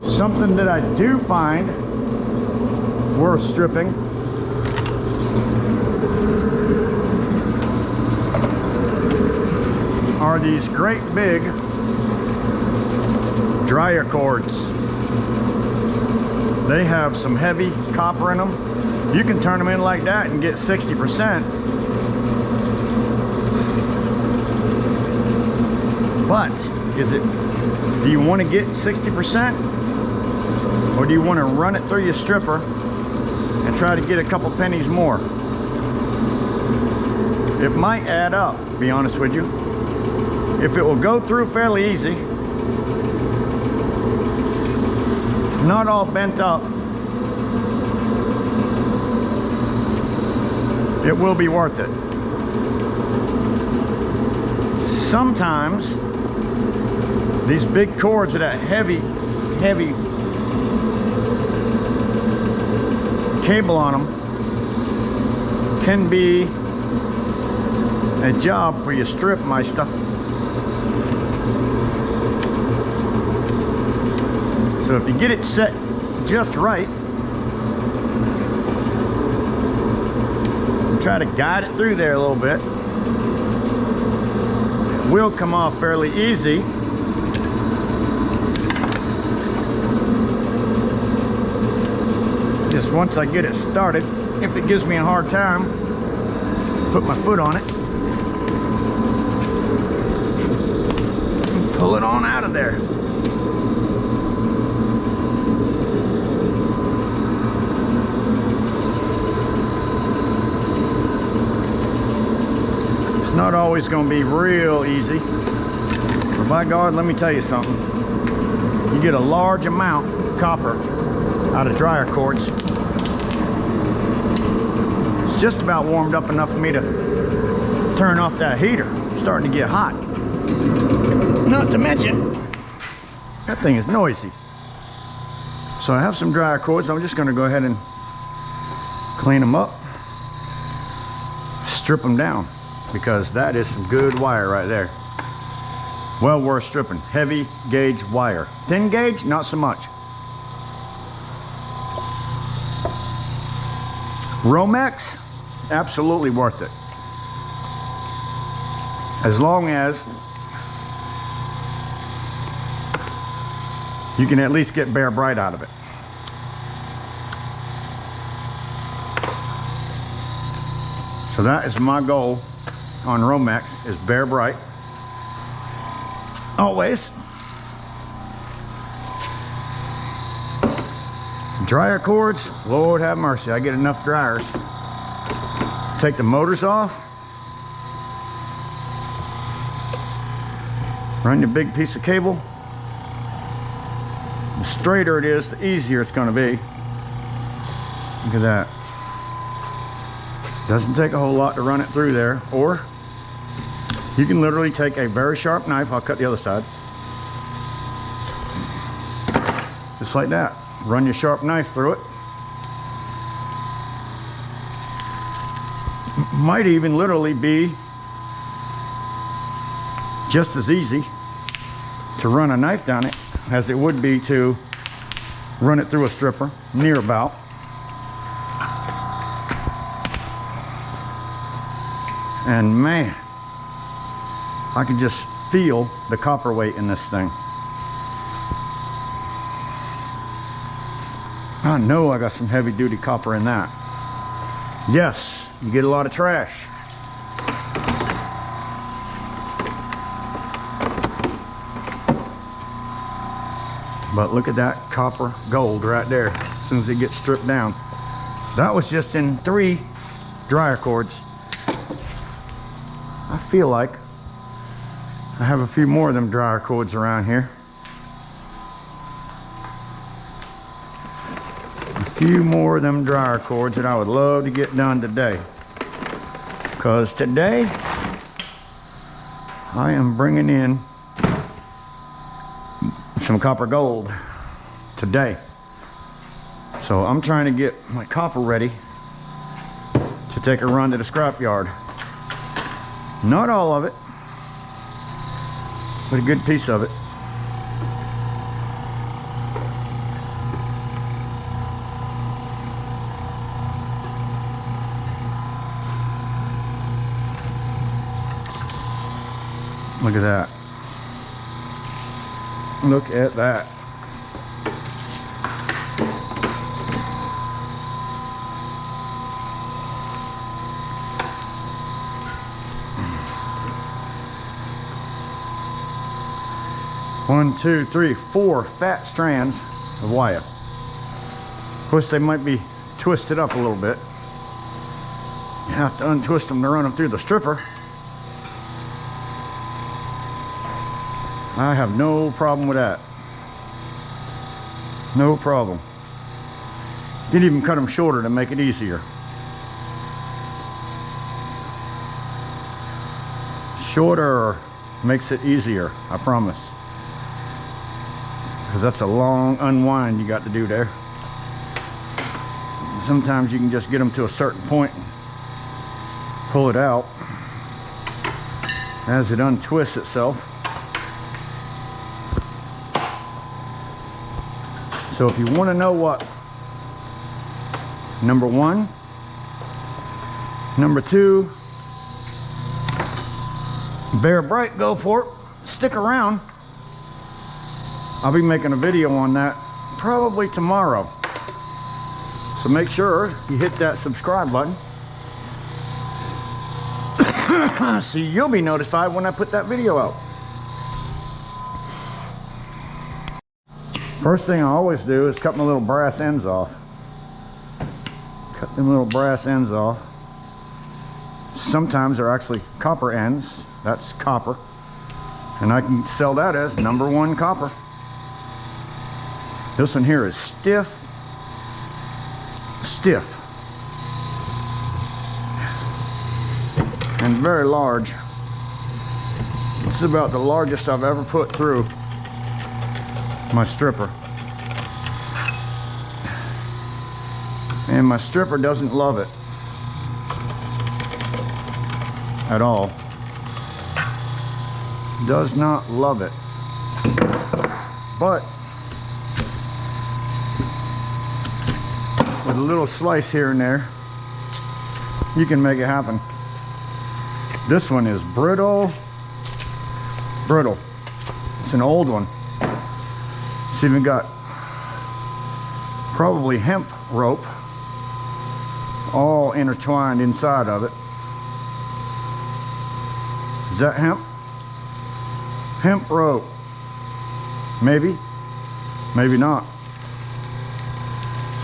Something that I do find worth stripping are these great big dryer cords. They have some heavy copper in them. You can turn them in like that and get 60%. But do you want to get 60%? Or do you want to run it through your stripper and try to get a couple pennies more? It might add up, to be honest with you. If it will go through fairly easy, it's not all bent up, it will be worth it. Sometimes these big cords with that heavy cable on them can be a job for your strip meister. So if you get it set just right, and try to guide it through there a little bit, it will come off fairly easy. Just once I get it started, if it gives me a hard time, put my foot on it and pull it on out of there. It's not always going to be real easy, but by God, let me tell you something. You get a large amount of copper out of dryer cords. It's just about warmed up enough for me to turn off that heater. It's starting to get hot. Not to mention, that thing is noisy. So I have some dryer cords. I'm just going to go ahead and clean them up, strip them down, because that is some good wire right there. Well worth stripping. Heavy gauge wire. Thin gauge, not so much. Romex, absolutely worth it. As long as you can at least get bare bright out of it. So that is my goal on Romex, is bare bright. Always. Dryer cords, Lord have mercy, I get enough dryers. Take the motors off. Run your big piece of cable. The straighter it is, the easier it's going to be. Look at that. Doesn't take a whole lot to run it through there. Or you can literally take a very sharp knife. I'll cut the other side. Just like that. Run your sharp knife through it. Might even literally be just as easy to run a knife down it as it would be to run it through a stripper, near about. And man, I can just feel the copper weight in this thing. I know I got some heavy duty copper in that. Yes, you get a lot of trash. But look at that copper gold right there, as soon as it gets stripped down. That was just in 3 dryer cords. I feel like I have a few more of them dryer cords around here. Few more of them dryer cords that I would love to get done today, because today I am bringing in some copper gold today. So I'm trying to get my copper ready to take a run to the scrap yard. Not all of it, but a good piece of it. Look at that. Look at that. One, two, three, 4 fat strands of wire. Of course, they might be twisted up a little bit. You have to untwist them to run them through the stripper. I have no problem with that. No problem. You can even cut them shorter to make it easier. Shorter makes it easier, I promise. Because that's a long unwind you got to do there. Sometimes you can just get them to a certain point and pull it out as it untwists itself. So if you want to know what number 1, number 2, bear bright, go for it. Stick around. I'll be making a video on that probably tomorrow. So make sure you hit that subscribe button so you'll be notified when I put that video out. First thing I always do is cut my little brass ends off. Cut them little brass ends off. Sometimes they're actually copper ends. That's copper. And I can sell that as number 1 copper. This one here is stiff. Stiff. And very large. This is about the largest I've ever put through my stripper. And my stripper doesn't love it at all. Does not love it. But with a little slice here and there, you can make it happen. This one is brittle. Brittle. It's an old one. It's even got probably hemp rope all intertwined inside of it. Is that hemp? Hemp rope. Maybe. Maybe not.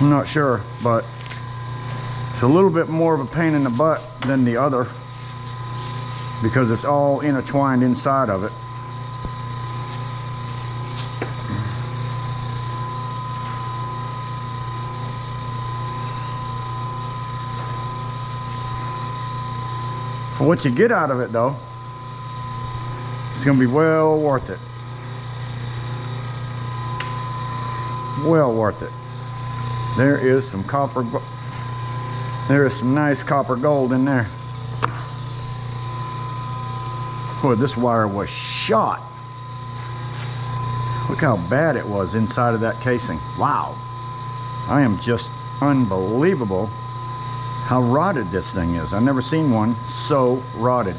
I'm not sure, but it's a little bit more of a pain in the butt than the other because it's all intertwined inside of it. For what you get out of it though, it's going to be well worth it. Well worth it. There is some copper, there is some nice copper gold in there. Boy, this wire was shot. Look how bad it was inside of that casing. Wow. I am just unbelievable how rotted this thing is. I've never seen one so rotted.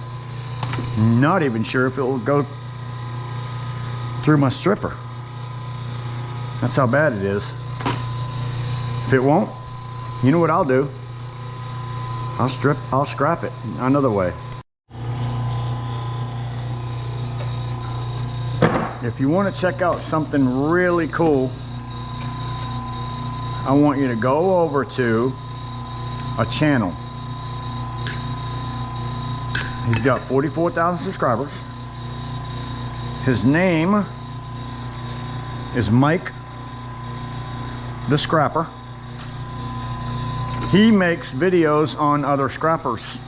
Not even sure if it will go through my stripper. That's how bad it is. If it won't, you know what I'll do? I'll scrap it another way. If you want to check out something really cool, I want you to go over to a channel. He's got 44,000 subscribers. His name is Mike the Scrapper. He makes videos on other scrappers.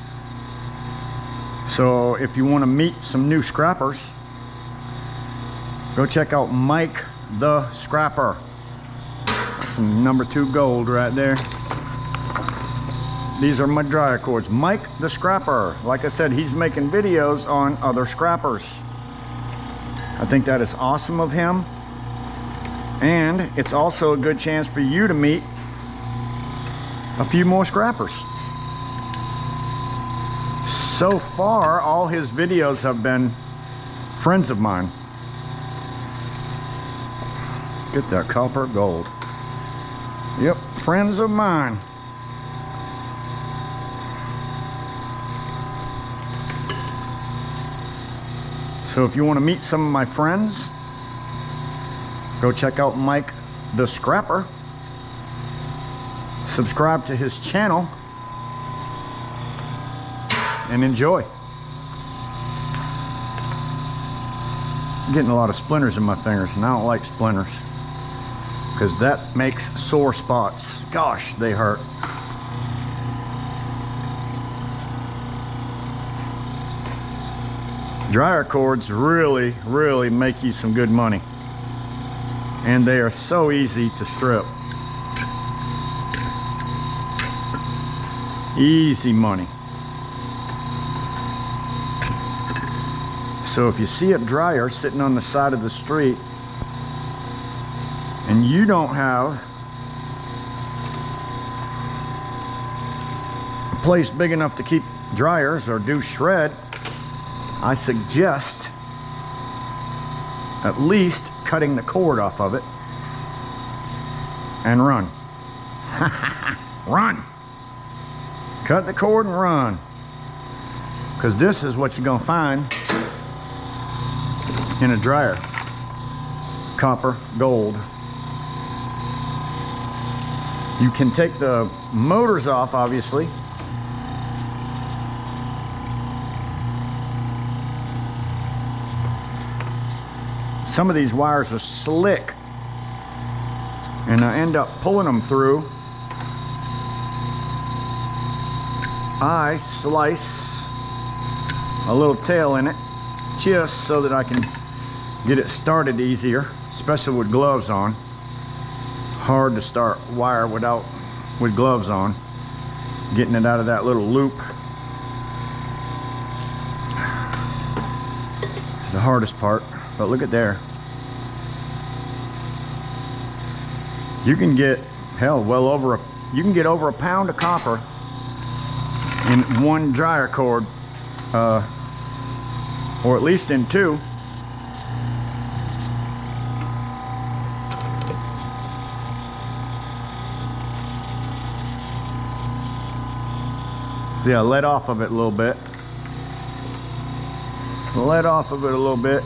So if you want to meet some new scrappers, go check out Mike the Scrapper. That's some number 2 gold right there. These are my dryer cords. Mike the Scrapper. Like I said, he's making videos on other scrappers. I think that is awesome of him. And it's also a good chance for you to meet a few more scrappers. So far, all his videos have been friends of mine. Get that copper gold. Yep, friends of mine. So if you want to meet some of my friends, go check out Mike the Scrapper. Subscribe to his channel and enjoy. I'm getting a lot of splinters in my fingers, and I don't like splinters because that makes sore spots. Gosh, they hurt. Dryer cords really, really make you some good money, and they are so easy to strip. Easy money. So if you see a dryer sitting on the side of the street and you don't have a place big enough to keep dryers or do shred, I suggest at least cutting the cord off of it and run. Run! Cut the cord and run. Because this is what you're going to find in a dryer. Copper gold. You can take the motors off, obviously. Some of these wires are slick, and I end up pulling them through. I slice a little tail in it just so that I can get it started easier, especially with gloves on. Hard to start wire with gloves on. Getting it out of that little loop is the hardest part. But look at there. You can get, hell, you can get over a pound of copper in one dryer cord, or at least in two. See, I let off of it a little bit. Let off of it a little bit.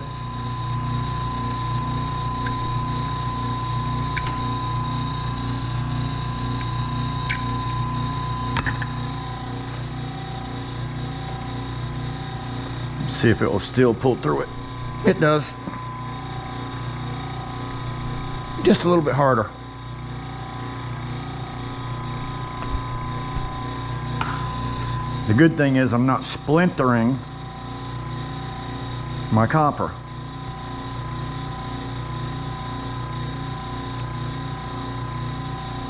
See if it will still pull through it. It does. Just a little bit harder. The good thing is I'm not splintering my copper.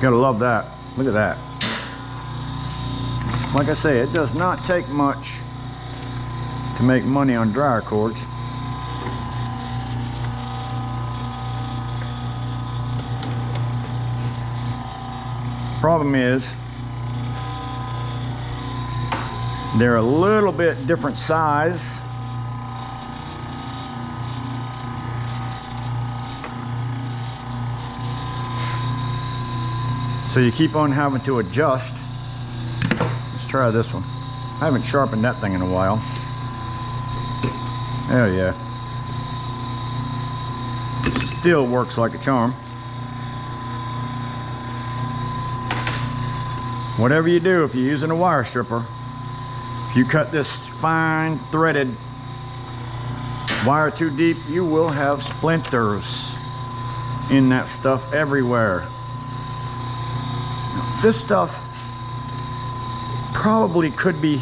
Gotta love that. Look at that. Like I say, it does not take much to make money on dryer cords. Problem is, they're a little bit different size. So you keep on having to adjust. Let's try this one. I haven't sharpened that thing in a while. Oh yeah. Still works like a charm. Whatever you do, if you're using a wire stripper, if you cut this fine threaded wire too deep, you will have splinters in that stuff everywhere. This stuff probably could be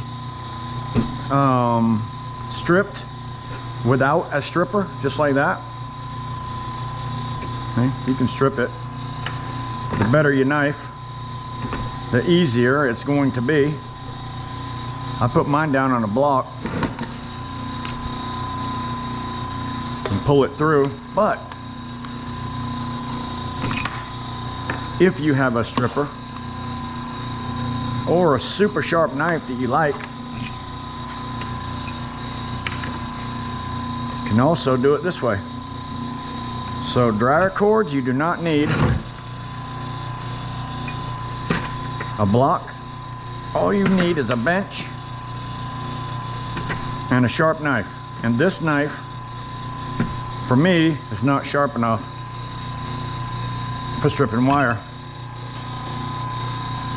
stripped without a stripper, just like that. Okay, you can strip it. The better your knife, the easier it's going to be. I put mine down on a block and pull it through, but if you have a stripper or a super sharp knife that you like, can also do it this way. So dryer cords, you do not need a block. All you need is a bench and a sharp knife. And this knife, for me, is not sharp enough for stripping wire.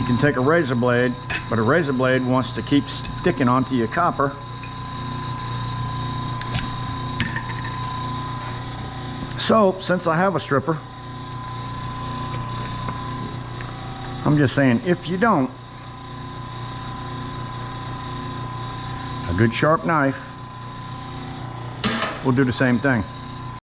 You can take a razor blade, but a razor blade wants to keep sticking onto your copper. So, since I have a stripper, I'm just saying, if you don't, a good sharp knife will do the same thing.